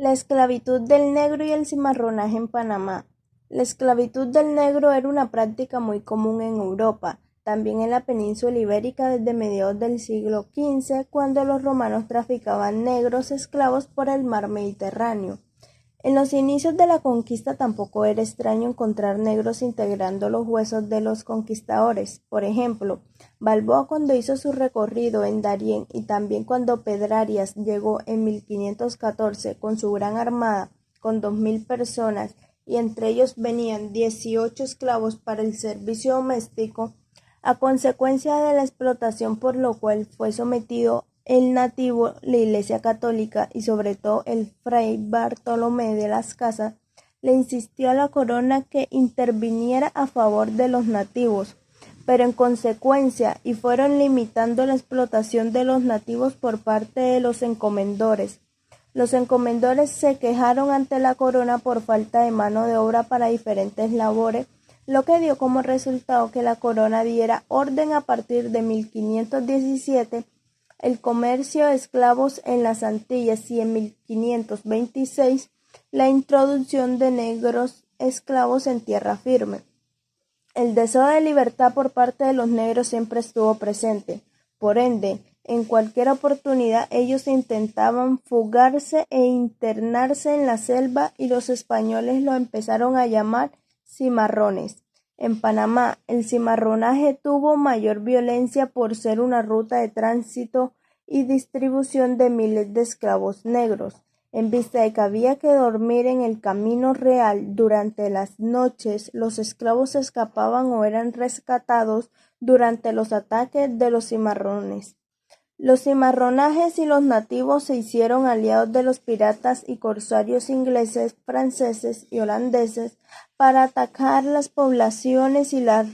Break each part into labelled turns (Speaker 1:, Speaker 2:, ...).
Speaker 1: La esclavitud del negro y el cimarronaje en Panamá. La esclavitud del negro era una práctica muy común en Europa, también en la península ibérica desde mediados del siglo XV, cuando los romanos traficaban negros esclavos por el mar Mediterráneo. En los inicios de la conquista tampoco era extraño encontrar negros integrando los huesos de los conquistadores. Por ejemplo, Balboa cuando hizo su recorrido en Darién y también cuando Pedrarias llegó en 1514 con su gran armada con 2000 personas y entre ellos venían 18 esclavos para el servicio doméstico, a consecuencia de la explotación por lo cual fue sometido el nativo, la Iglesia Católica y sobre todo el fray Bartolomé de las Casas, le insistió a la corona que interviniera a favor de los nativos, pero en consecuencia y fueron limitando la explotación de los nativos por parte de los encomendores. Los encomendores se quejaron ante la corona por falta de mano de obra para diferentes labores, lo que dio como resultado que la corona diera orden a partir de 1517 el comercio de esclavos en las Antillas y en 1526 la introducción de negros esclavos en tierra firme. El deseo de libertad por parte de los negros siempre estuvo presente. Por ende, en cualquier oportunidad ellos intentaban fugarse e internarse en la selva y los españoles lo empezaron a llamar cimarrones. En Panamá, el cimarronaje tuvo mayor violencia por ser una ruta de tránsito y distribución de miles de esclavos negros. En vista de que había que dormir en el camino real durante las noches, los esclavos escapaban o eran rescatados durante los ataques de los cimarrones. Los cimarronajes y los nativos se hicieron aliados de los piratas y corsarios ingleses, franceses y holandeses para atacar las poblaciones y las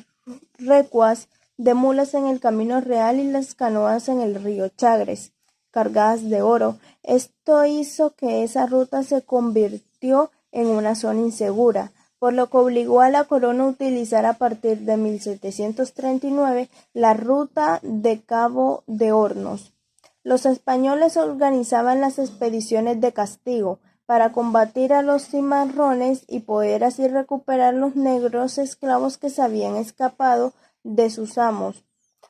Speaker 1: recuas de mulas en el Camino Real y las canoas en el río Chagres, cargadas de oro. Esto hizo que esa ruta se convirtió en una zona insegura, por lo que obligó a la corona a utilizar a partir de 1739 la ruta de Cabo de Hornos. Los españoles organizaban las expediciones de castigo para combatir a los cimarrones y poder así recuperar los negros esclavos que se habían escapado de sus amos.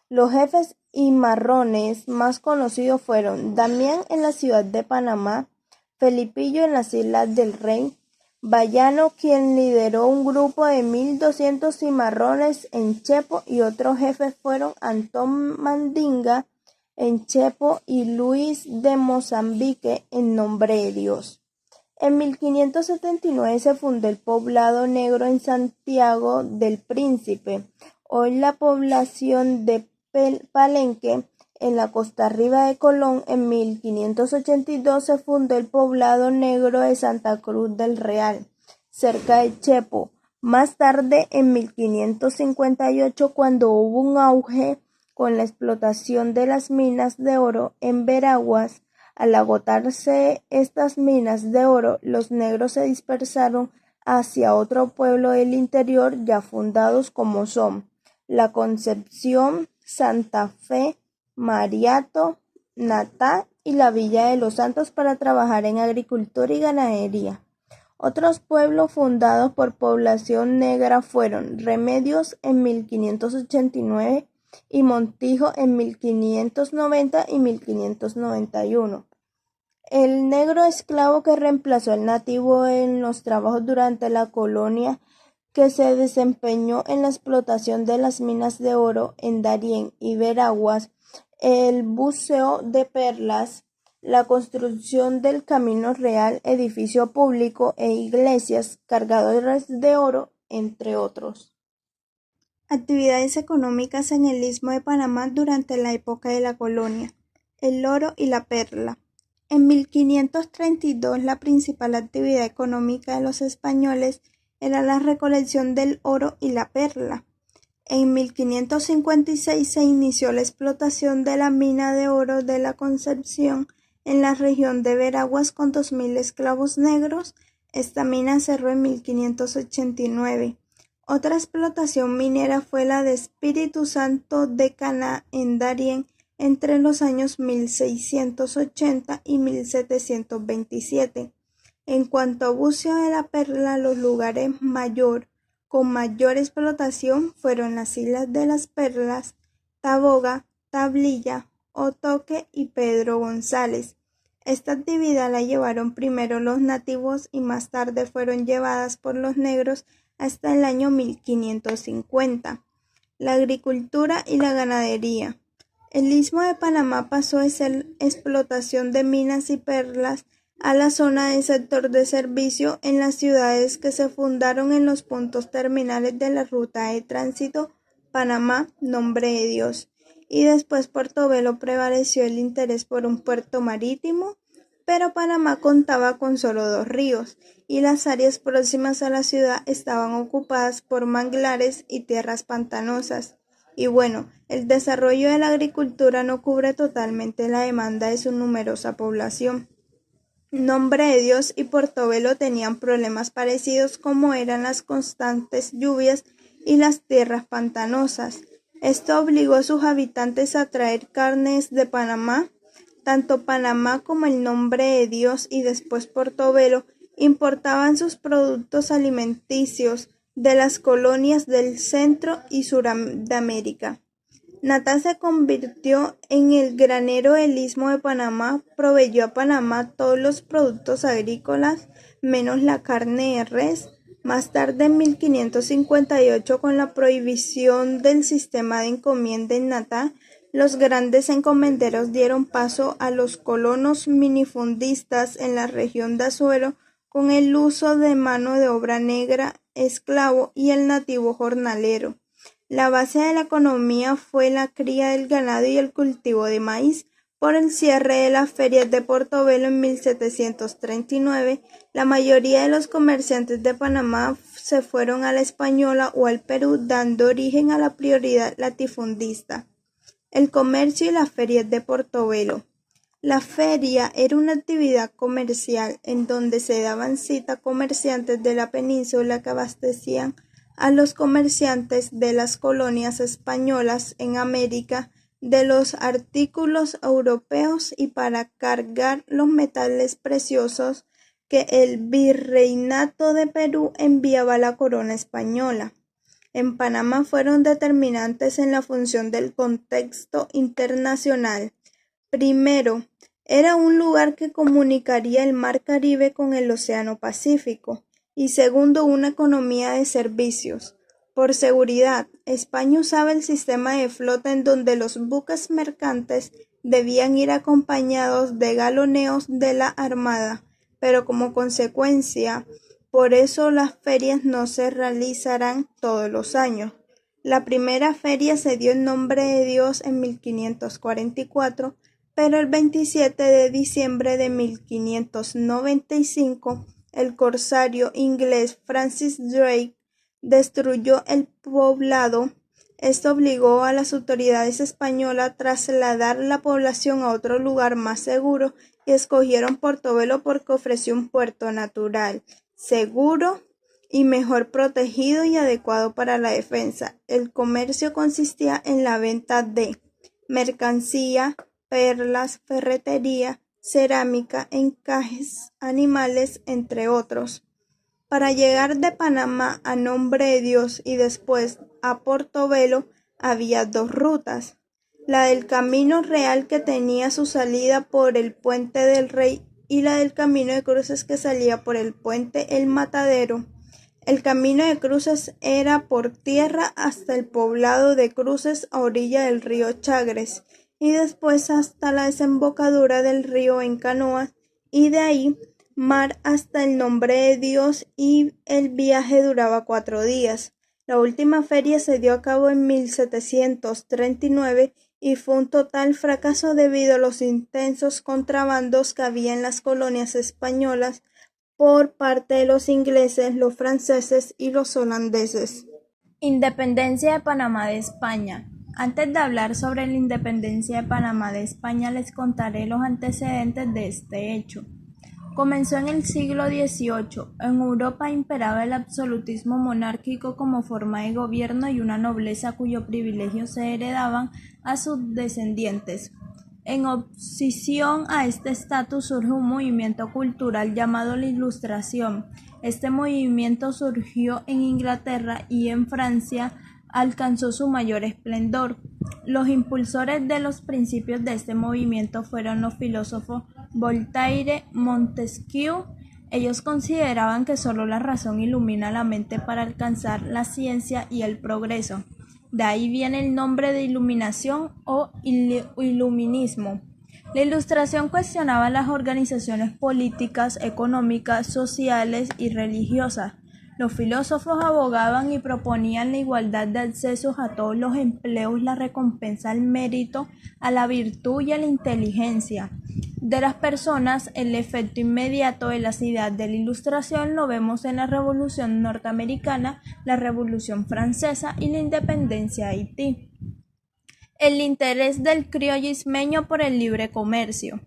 Speaker 1: Los jefes cimarrones más conocidos fueron Damián en la ciudad de Panamá, Felipillo en las Islas del Rey, Bayano, quien lideró un grupo de 1200 cimarrones en Chepo, y otros jefes fueron Antón Mandinga en Chepo y Luis de Mozambique en Nombre de Dios. En 1579 se fundó el poblado negro en Santiago del Príncipe, hoy la población de Palenque, en la costa arriba de Colón. En 1582 se fundó el poblado negro de Santa Cruz del Real, cerca de Chepo. Más tarde, en 1558, cuando hubo un auge con la explotación de las minas de oro en Veraguas, al agotarse estas minas de oro, los negros se dispersaron hacia otro pueblo del interior ya fundados como son La Concepción, Santa Fe, Mariato, Natá y la Villa de los Santos para trabajar en agricultura y ganadería. Otros pueblos fundados por población negra fueron Remedios en 1589 y Montijo en 1590 y 1591. El negro esclavo que reemplazó al nativo en los trabajos durante la colonia, que se desempeñó en la explotación de las minas de oro en Darién y Veraguas, el buceo de perlas, la construcción del Camino Real, edificio público e iglesias cargadores de oro, entre otros. Actividades económicas en el Istmo de Panamá durante la época de la colonia. El oro y la perla. En 1532 la principal actividad económica de los españoles era la recolección del oro y la perla. En 1556 se inició la explotación de la mina de oro de la Concepción en la región de Veraguas con 2000 esclavos negros. Esta mina cerró en 1589. Otra explotación minera fue la de Espíritu Santo de Caná en Darién entre los años 1680 y 1727. En cuanto a buceo de la perla, los lugares con mayor explotación fueron las Islas de las Perlas, Taboga, Tablilla, Otoque y Pedro González. Esta actividad la llevaron primero los nativos y más tarde fueron llevadas por los negros hasta el año 1550. La agricultura y la ganadería. El Istmo de Panamá pasó de ser explotación de minas y perlas a la zona del sector de servicio en las ciudades que se fundaron en los puntos terminales de la ruta de tránsito Panamá, Nombre de Dios, y después Portobelo prevaleció el interés por un puerto marítimo, pero Panamá contaba con solo 2 ríos, y las áreas próximas a la ciudad estaban ocupadas por manglares y tierras pantanosas. Y bueno, el desarrollo de la agricultura no cubre totalmente la demanda de su numerosa población. Nombre de Dios y Portobelo tenían problemas parecidos como eran las constantes lluvias y las tierras pantanosas. Esto obligó a sus habitantes a traer carnes de Panamá. Tanto Panamá como el Nombre de Dios y después Portobelo importaban sus productos alimenticios de las colonias del Centro y Sur de América. Natal se convirtió en el granero del Istmo de Panamá, proveyó a Panamá todos los productos agrícolas, menos la carne de res. Más tarde, en 1558, con la prohibición del sistema de encomienda en Natal, los grandes encomenderos dieron paso a los colonos minifundistas en la región de Azuero con el uso de mano de obra negra, esclavo y el nativo jornalero. La base de la economía fue la cría del ganado y el cultivo de maíz. Por el cierre de las ferias de Portobelo en 1739, la mayoría de los comerciantes de Panamá se fueron a la Española o al Perú, dando origen a la prioridad latifundista. El comercio y las ferias de Portobelo. La feria era una actividad comercial en donde se daban cita comerciantes de la península que abastecían a los comerciantes de las colonias españolas en América de los artículos europeos y para cargar los metales preciosos que el Virreinato de Perú enviaba a la corona española. En Panamá fueron determinantes en la función del contexto internacional. Primero, era un lugar que comunicaría el Mar Caribe con el Océano Pacífico. Y segundo, una economía de servicios. Por seguridad, España usaba el sistema de flota en donde los buques mercantes debían ir acompañados de galoneos de la Armada, pero como consecuencia, por eso las ferias no se realizarán todos los años. La primera feria se dio en Nombre de Dios en 1544, pero el 27 de diciembre de 1595, el corsario inglés Francis Drake destruyó el poblado. Esto obligó a las autoridades españolas a trasladar la población a otro lugar más seguro y escogieron Portobelo porque ofreció un puerto natural, seguro y mejor protegido y adecuado para la defensa. El comercio consistía en la venta de mercancía, perlas, ferretería, cerámica, encajes, animales, entre otros. Para llegar de Panamá a Nombre de Dios y después a Portobelo había 2 rutas, la del Camino Real que tenía su salida por el Puente del Rey y la del Camino de Cruces que salía por el Puente El Matadero. El Camino de Cruces era por tierra hasta el poblado de Cruces a orilla del río Chagres y después hasta la desembocadura del río en canoas y de ahí mar hasta el Nombre de Dios y el viaje duraba 4 días. La última feria se dio a cabo en 1739 y fue un total fracaso debido a los intensos contrabandos que había en las colonias españolas por parte de los ingleses, los franceses y los holandeses. Independencia de Panamá de España. Antes de hablar sobre la independencia de Panamá de España, les contaré los antecedentes de este hecho. Comenzó en el siglo XVIII. En Europa imperaba el absolutismo monárquico como forma de gobierno y una nobleza cuyos privilegios se heredaban a sus descendientes. En oposición a este estatus surge un movimiento cultural llamado la Ilustración. Este movimiento surgió en Inglaterra y en Francia alcanzó su mayor esplendor. Los impulsores de los principios de este movimiento fueron los filósofos Voltaire, Montesquieu. Ellos consideraban que solo la razón ilumina la mente para alcanzar la ciencia y el progreso. De ahí viene el nombre de iluminación o iluminismo. La Ilustración cuestionaba las organizaciones políticas, económicas, sociales y religiosas. Los filósofos abogaban y proponían la igualdad de accesos a todos los empleos, la recompensa al mérito, a la virtud y a la inteligencia de las personas. El efecto inmediato de las ideas de la Ilustración lo vemos en la Revolución Norteamericana, la Revolución Francesa y la independencia de Haití. El interés del criollo ismeño por el libre comercio.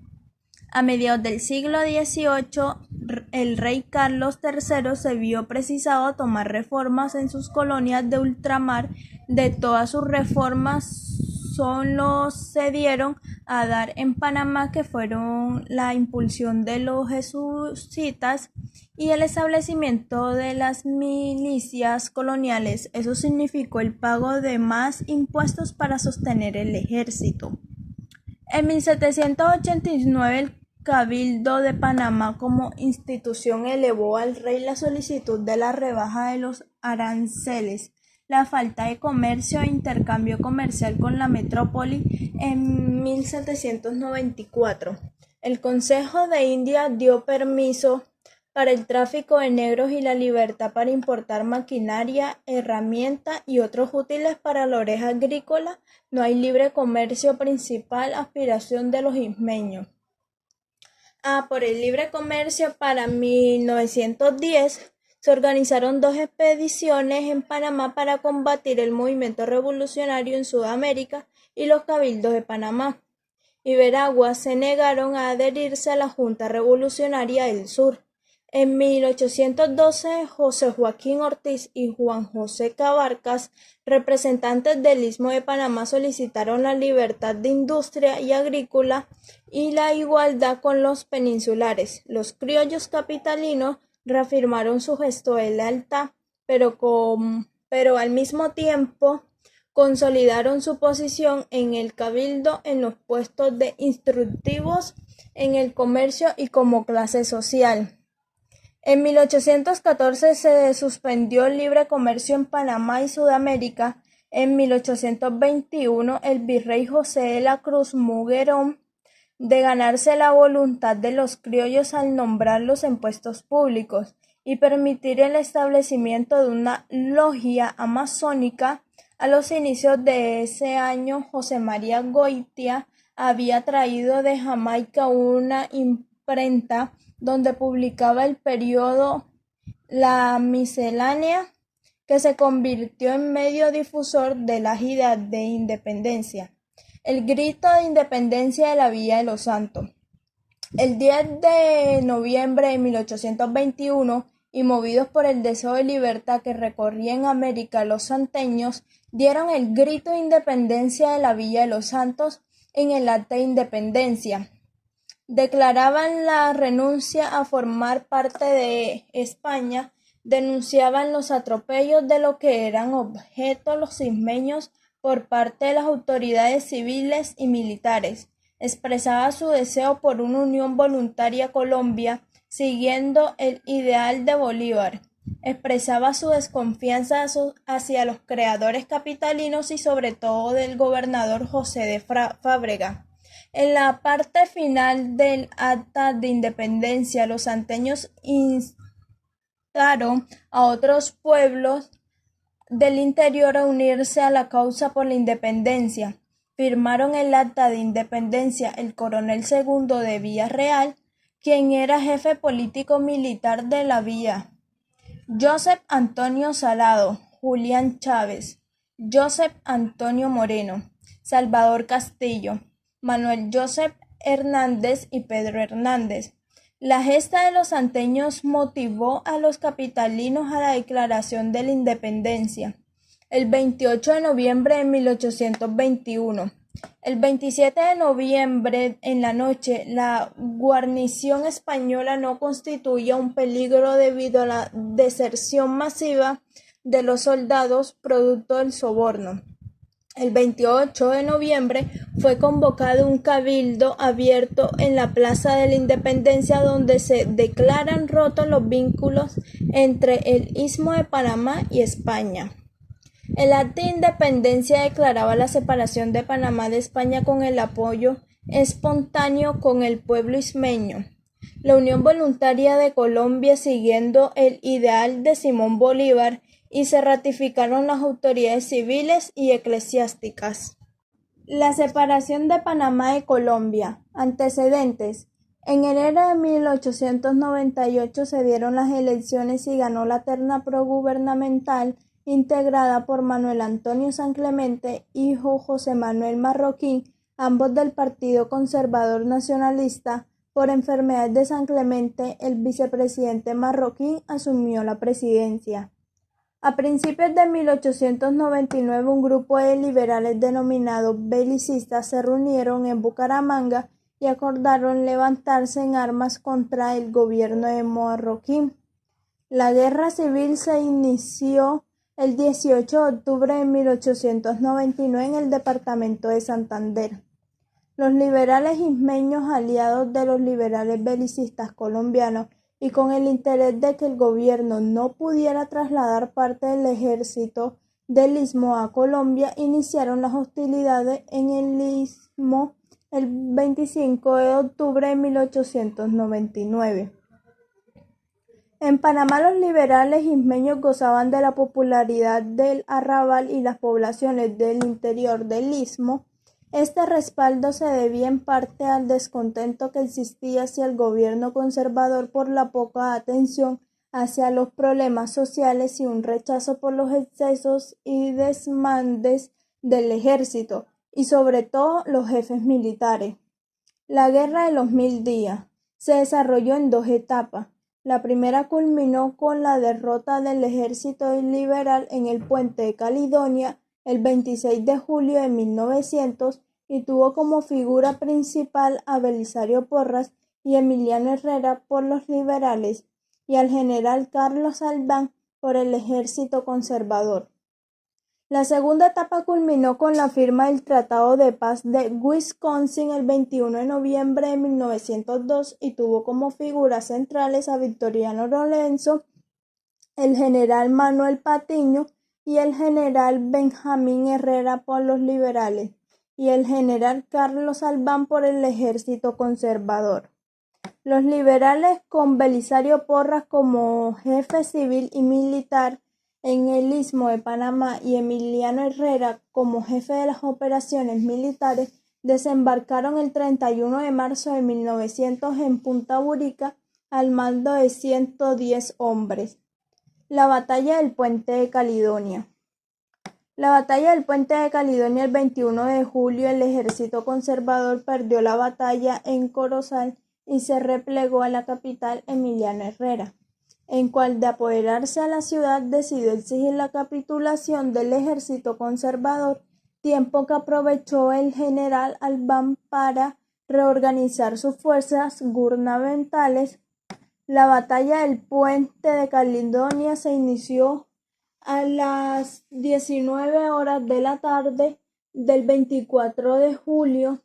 Speaker 1: A mediados del siglo XVIII, el rey Carlos III se vio precisado a tomar reformas en sus colonias de ultramar. De todas sus reformas, solo se dieron a dar en Panamá, que fueron la impulsión de los jesuitas y el establecimiento de las milicias coloniales. Eso significó el pago de más impuestos para sostener el ejército. En 1789 el Cabildo de Panamá como institución elevó al rey la solicitud de la rebaja de los aranceles, la falta de comercio e intercambio comercial con la metrópoli en 1794. El Consejo de India dio permiso para el tráfico de negros y la libertad para importar maquinaria, herramientas y otros útiles para la oreja agrícola. No hay libre comercio, principal aspiración de los ismeños. Por el libre comercio, para 1910 se organizaron 2 expediciones en Panamá para combatir el movimiento revolucionario en Sudamérica y los cabildos de Panamá y Veragua se negaron a adherirse a la Junta Revolucionaria del Sur. En 1812, José Joaquín Ortiz y Juan José Cabarcas, representantes del Istmo de Panamá, solicitaron la libertad de industria y agrícola y la igualdad con los peninsulares. Los criollos capitalinos reafirmaron su gesto de lealtad, pero al mismo tiempo consolidaron su posición en el cabildo, en los puestos de instructivos, en el comercio y como clase social. En 1814 se suspendió el libre comercio en Panamá y Sudamérica. En 1821 el virrey José de la Cruz Muguerón, de ganarse la voluntad de los criollos al nombrarlos en puestos públicos y permitir el establecimiento de una logia amazónica. A los inicios de ese año, José María Goitia había traído de Jamaica una imprenta donde publicaba el periódico La Miscelánea, que se convirtió en medio difusor de las ideas de independencia. El grito de independencia de la Villa de los Santos. El 10 de noviembre de 1821, y movidos por el deseo de libertad que recorría en América, los santeños dieron el grito de independencia de la Villa de los Santos en el acta de independencia. Declaraban la renuncia a formar parte de España, denunciaban los atropellos de lo que eran objeto los ismeños por parte de las autoridades civiles y militares. Expresaba su deseo por una unión voluntaria a Colombia, siguiendo el ideal de Bolívar. Expresaba su desconfianza hacia los creadores capitalinos y sobre todo del gobernador José de Fábrega. En la parte final del acta de independencia, los santeños instaron a otros pueblos del interior a unirse a la causa por la independencia. Firmaron el acta de independencia el coronel segundo de Villarreal, quien era jefe político militar de la villa, Joseph Antonio Salado, Julián Chávez, Joseph Antonio Moreno, Salvador Castillo, Manuel Joseph Hernández y Pedro Hernández. La gesta de los santeños motivó a los capitalinos a la declaración de la independencia. El 28 de noviembre de 1821 El 27 de noviembre, en la noche, la guarnición española no constituía un peligro debido a la deserción masiva de los soldados producto del soborno. El 28 de noviembre fue convocado un cabildo abierto en la Plaza de la Independencia donde se declaran rotos los vínculos entre el Istmo de Panamá y España. El acta de independencia declaraba la separación de Panamá de España con el apoyo espontáneo con el pueblo ismeño. La Unión Voluntaria de Colombia siguiendo el ideal de Simón Bolívar y se ratificaron las autoridades civiles y eclesiásticas. La separación de Panamá de Colombia. Antecedentes. En enero de 1898 se dieron las elecciones y ganó la terna progubernamental integrada por Manuel Antonio San Clemente y José Manuel Marroquín, ambos del Partido Conservador Nacionalista. Por enfermedad de San Clemente, el vicepresidente Marroquín asumió la presidencia. A principios de 1899, un grupo de liberales denominados belicistas se reunieron en Bucaramanga y acordaron levantarse en armas contra el gobierno de Marroquín. La guerra civil se inició el 18 de octubre de 1899 en el departamento de Santander. Los liberales ismeños, aliados de los liberales belicistas colombianos, y con el interés de que el gobierno no pudiera trasladar parte del ejército del Istmo a Colombia, iniciaron las hostilidades en el Istmo el 25 de octubre de 1899. En Panamá los liberales ismeños gozaban de la popularidad del arrabal y las poblaciones del interior del Istmo. Este respaldo se debía en parte al descontento que existía hacia el gobierno conservador por la poca atención hacia los problemas sociales y un rechazo por los excesos y desmandes del ejército y sobre todo los jefes militares. La Guerra de los 1000 días se desarrolló en dos etapas. La primera culminó con la derrota del ejército liberal en el puente de Caledonia el 26 de julio de 1900 y tuvo como figura principal a Belisario Porras y Emiliano Herrera por los liberales y al general Carlos Albán por el ejército conservador. La segunda etapa culminó con la firma del Tratado de Paz de Wisconsin el 21 de noviembre de 1902 y tuvo como figuras centrales a Victoriano Lorenzo, el general Manuel Patiño y el general Benjamín Herrera por los liberales y el general Carlos Albán por el ejército conservador. Los liberales, con Belisario Porras como jefe civil y militar en el Istmo de Panamá y Emiliano Herrera como jefe de las operaciones militares, desembarcaron el 31 de marzo de 1900 en Punta Burica al mando de 110 hombres. La batalla del puente de Caledonia. La batalla del puente de Caledonia el 21 de julio, el ejército conservador perdió la batalla en Corozal y se replegó a la capital Emiliano Herrera, en cual de apoderarse a la ciudad decidió exigir la capitulación del ejército conservador, tiempo que aprovechó el general Albán para reorganizar sus fuerzas gubernamentales. La batalla del puente de Caledonia se inició a las 19 horas de la tarde del 24 de julio.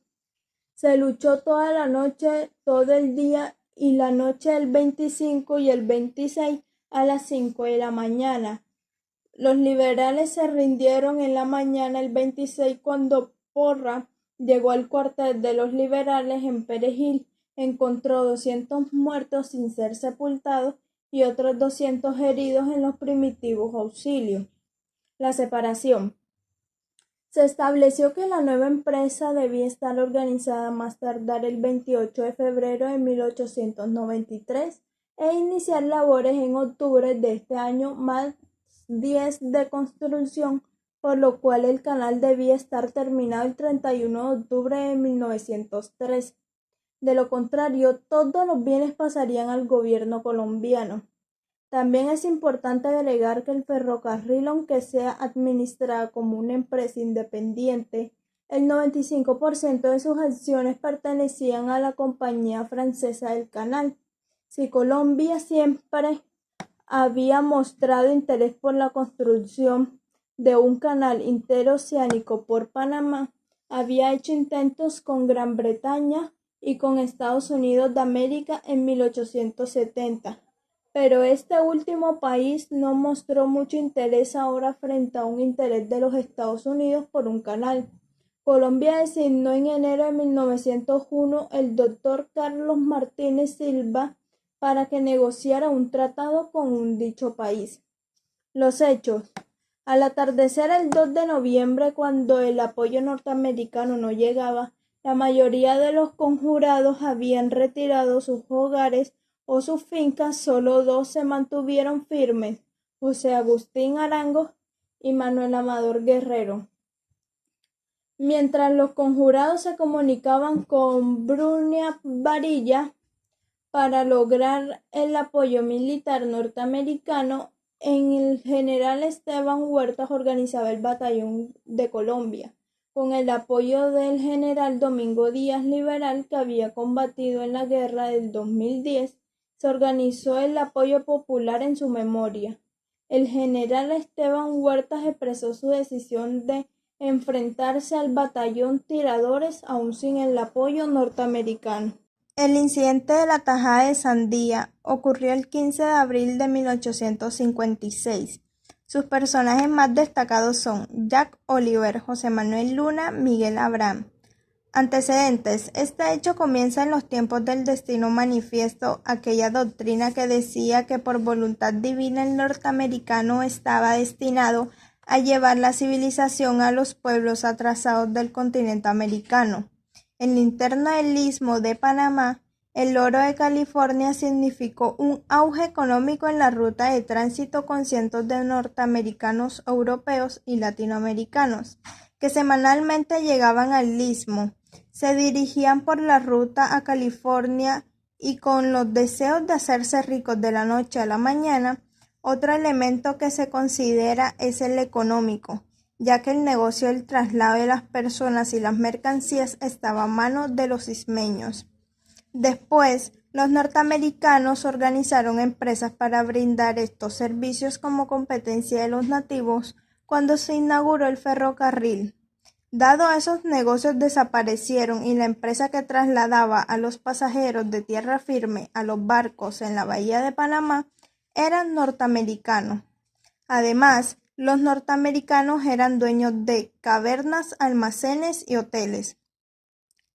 Speaker 1: Se luchó toda la noche, todo el día y la noche del 25 y el 26 a las 5 de la mañana. Los liberales se rindieron en la mañana el 26 cuando Porras llegó al cuartel de los liberales en Perejil. Encontró 200 muertos sin ser sepultados y otros 200 heridos en los primitivos auxilios. La separación. Se estableció que la nueva empresa debía estar organizada más tardar el 28 de febrero de 1893 e iniciar labores en octubre de este año más 10 de construcción, por lo cual el canal debía estar terminado el 31 de octubre de 1903. De lo contrario, todos los bienes pasarían al gobierno colombiano. También es importante agregar que el ferrocarril, aunque sea administrado como una empresa independiente, El 95% de sus acciones pertenecían a la Compañía Francesa del Canal. Si Colombia siempre había mostrado interés por la construcción de un canal interoceánico por Panamá, había hecho intentos con Gran Bretaña y con Estados Unidos de América en 1870, pero este último país no mostró mucho interés ahora frente a un interés de los Estados Unidos por un canal. Colombia designó en enero de 1901 el doctor Carlos Martínez Silva para que negociara un tratado con dicho país. Los hechos. Al atardecer el 2 de noviembre, cuando el apoyo norteamericano no llegaba, la mayoría de los conjurados habían retirado sus hogares o sus fincas. Solo dos se mantuvieron firmes, José Agustín Arango y Manuel Amador Guerrero. Mientras los conjurados se comunicaban con Brunias Varilla para lograr el apoyo militar norteamericano, el general Esteban Huertas organizaba el Batallón de Colombia, con el apoyo del general Domingo Díaz Liberal, que había combatido en la guerra del 2010. Se organizó el apoyo popular en su memoria. El general Esteban Huertas expresó su decisión de enfrentarse al batallón Tiradores aún sin el apoyo norteamericano. El incidente de la tajada de Sandía ocurrió el 15 de abril de 1856. Sus personajes más destacados son Jack Oliver, José Manuel Luna, Miguel Abraham. Antecedentes. Este hecho comienza en los tiempos del Destino Manifiesto, aquella doctrina que decía que por voluntad divina el norteamericano estaba destinado a llevar la civilización a los pueblos atrasados del continente americano. En lo interno del istmo de Panamá, el oro de California significó un auge económico en la ruta de tránsito con cientos de norteamericanos, europeos y latinoamericanos que semanalmente llegaban al istmo. Se dirigían por la ruta a California y con los deseos de hacerse ricos de la noche a la mañana. Otro elemento que se considera es el económico, ya que el negocio del traslado de las personas y las mercancías estaba a manos de los ismeños. Después, los norteamericanos organizaron empresas para brindar estos servicios como competencia de los nativos cuando se inauguró el ferrocarril. Dado esos negocios desaparecieron y la empresa que trasladaba a los pasajeros de tierra firme a los barcos en la bahía de Panamá era norteamericano. Además, los norteamericanos eran dueños de cavernas, almacenes y hoteles.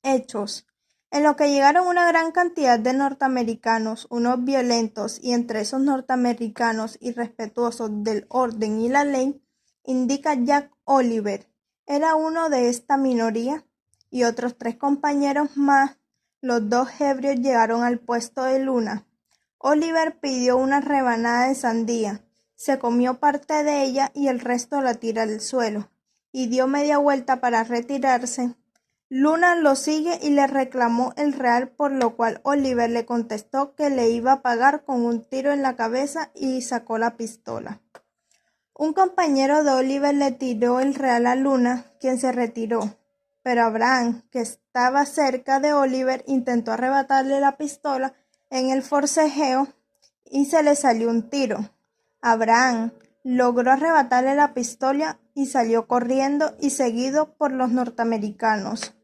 Speaker 1: Hechos. En lo que llegaron una gran cantidad de norteamericanos, unos violentos y entre esos norteamericanos irrespetuosos del orden y la ley, indica Jack Oliver. Era uno de esta minoría y otros 3 compañeros más. Los 2 ebrios llegaron al puesto de Luna. Oliver pidió una rebanada de sandía, se comió parte de ella y el resto la tira al suelo, y dio media vuelta para retirarse. Luna lo sigue y le reclamó el real, por lo cual Oliver le contestó que le iba a pagar con un tiro en la cabeza y sacó la pistola. Un compañero de Oliver le tiró el real a Luna, quien se retiró, pero Abraham, que estaba cerca de Oliver, intentó arrebatarle la pistola en el forcejeo y se le salió un tiro. Abraham logró arrebatarle la pistola y salió corriendo y seguido por los norteamericanos.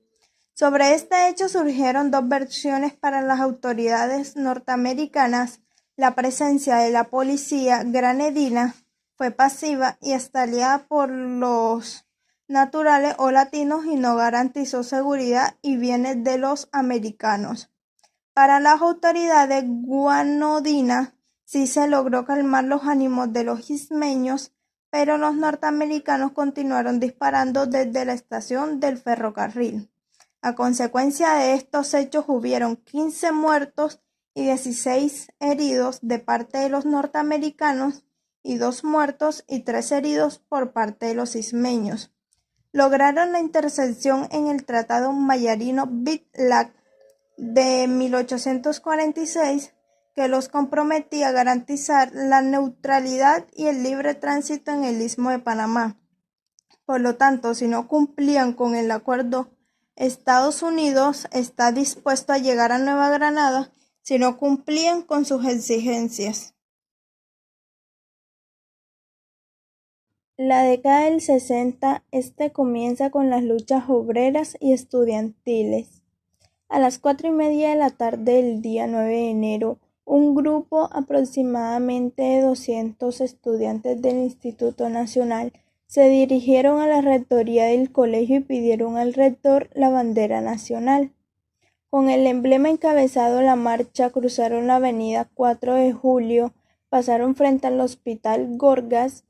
Speaker 1: Sobre este hecho surgieron 2 versiones para las autoridades norteamericanas. La presencia de la policía granadina fue pasiva y está aliada por los naturales o latinos y no garantizó seguridad y bienes de los americanos. Para las autoridades granadinas sí se logró calmar los ánimos de los ismeños, pero los norteamericanos continuaron disparando desde la estación del ferrocarril. A consecuencia de estos hechos hubieron 15 muertos y 16 heridos de parte de los norteamericanos y 2 muertos y 3 heridos por parte de los ismeños. Lograron la intercesión en el Tratado Mayarino-Bitlac de 1846, que los comprometía a garantizar la neutralidad y el libre tránsito en el istmo de Panamá. Por lo tanto, si no cumplían con el acuerdo, Estados Unidos está dispuesto a llegar a Nueva Granada si no cumplían con sus exigencias. La década del 60 comienza con las luchas obreras y estudiantiles. A las 4:30 de la tarde del día 9 de enero, un grupo aproximadamente de 200 estudiantes del Instituto Nacional se dirigieron a la rectoría del colegio y pidieron al rector la bandera nacional. Con el emblema encabezado la marcha cruzaron la avenida 4 de Julio, pasaron frente al Hospital Gorgas,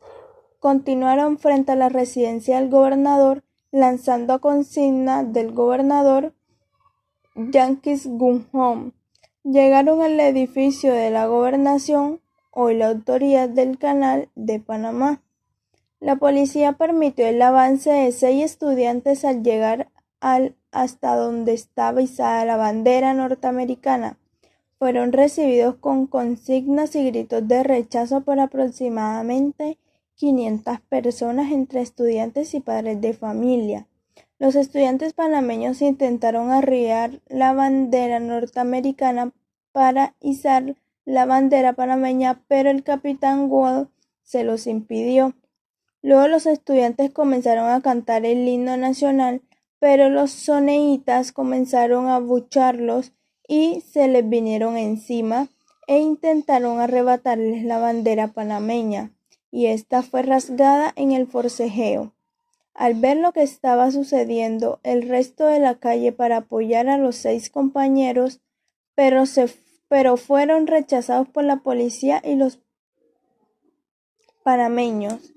Speaker 1: continuaron frente a la residencia del gobernador, lanzando a consigna del gobernador Yankees Gun Home. Llegaron al edificio de la gobernación, hoy la autoridad del Canal de Panamá. La policía permitió el avance de 6 estudiantes al llegar hasta donde estaba izada la bandera norteamericana. Fueron recibidos con consignas y gritos de rechazo por aproximadamente 500 personas entre estudiantes y padres de familia. Los estudiantes panameños intentaron arriar la bandera norteamericana para izar la bandera panameña, pero el capitán Wall se los impidió. Luego los estudiantes comenzaron a cantar el himno nacional, pero los soneitas comenzaron a abuchearlos y se les vinieron encima e intentaron arrebatarles la bandera panameña, y esta fue rasgada en el forcejeo. Al ver lo que estaba sucediendo, el resto de la calle para apoyar a los 6 compañeros, pero fueron rechazados por la policía y los panameños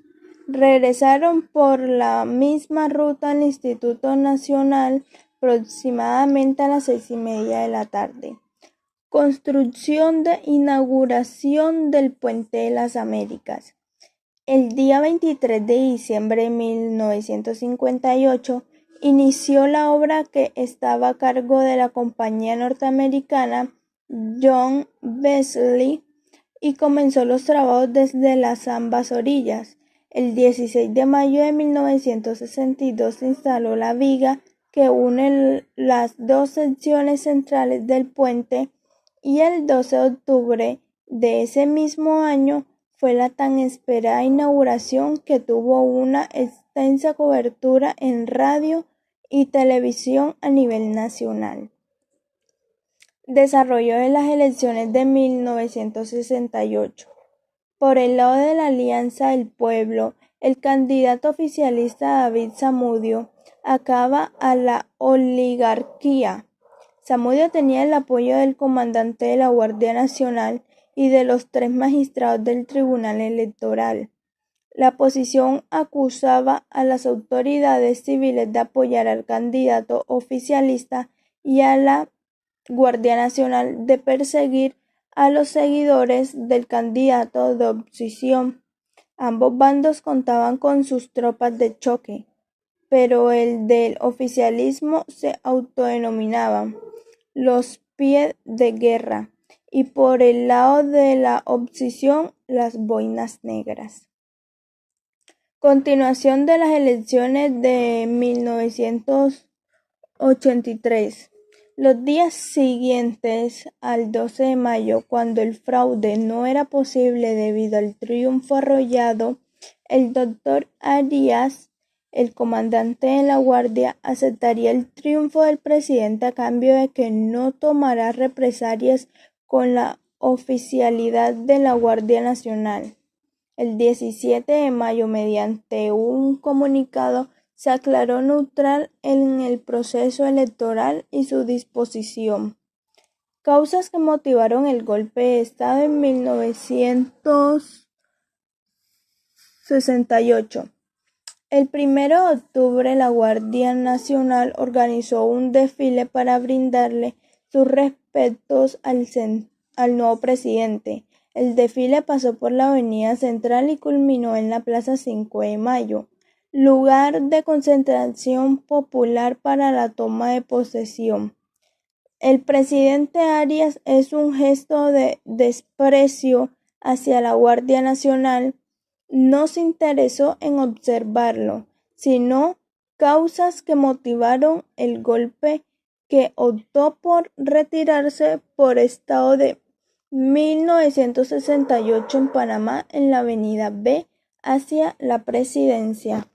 Speaker 1: regresaron por la misma ruta al Instituto Nacional aproximadamente a las 6:30 de la tarde. Construcción de inauguración del Puente de las Américas. El día 23 de diciembre de 1958 inició la obra que estaba a cargo de la compañía norteamericana John Wesley y comenzó los trabajos desde las ambas orillas. El 16 de mayo de 1962 se instaló la viga que une las dos secciones centrales del puente y el 12 de octubre de ese mismo año fue la tan esperada inauguración que tuvo una extensa cobertura en radio y televisión a nivel nacional. Desarrollo de las elecciones de 1968. Por el lado de la Alianza del Pueblo, el candidato oficialista David Zamudio acaba a la oligarquía. Zamudio tenía el apoyo del comandante de la Guardia Nacional y de los 3 magistrados del Tribunal Electoral. La oposición acusaba a las autoridades civiles de apoyar al candidato oficialista y a la Guardia Nacional de perseguir a los seguidores del candidato de oposición. Ambos bandos contaban con sus tropas de choque, pero el del oficialismo se autodenominaban los pies de guerra y por el lado de la oposición las boinas negras. Continuación de las elecciones de 1983. Los días siguientes al 12 de mayo, cuando el fraude no era posible debido al triunfo arrollado, el doctor Arias, el comandante de la Guardia, aceptaría el triunfo del presidente a cambio de que no tomará represalias con la oficialidad de la Guardia Nacional. El 17 de mayo, mediante un comunicado, se declaró neutral en el proceso electoral y su disposición. Causas que motivaron el golpe de Estado en 1968. El 1 de octubre, la Guardia Nacional organizó un desfile para brindarle sus respetos al nuevo presidente. El desfile pasó por la Avenida Central y culminó en la Plaza 5 de Mayo, lugar de concentración popular para la toma de posesión. El presidente Arias, es un gesto de desprecio hacia la Guardia Nacional, no se interesó en observarlo, sino causas que motivaron el golpe que optó por retirarse por estado de 1968 en Panamá en la avenida B hacia la presidencia.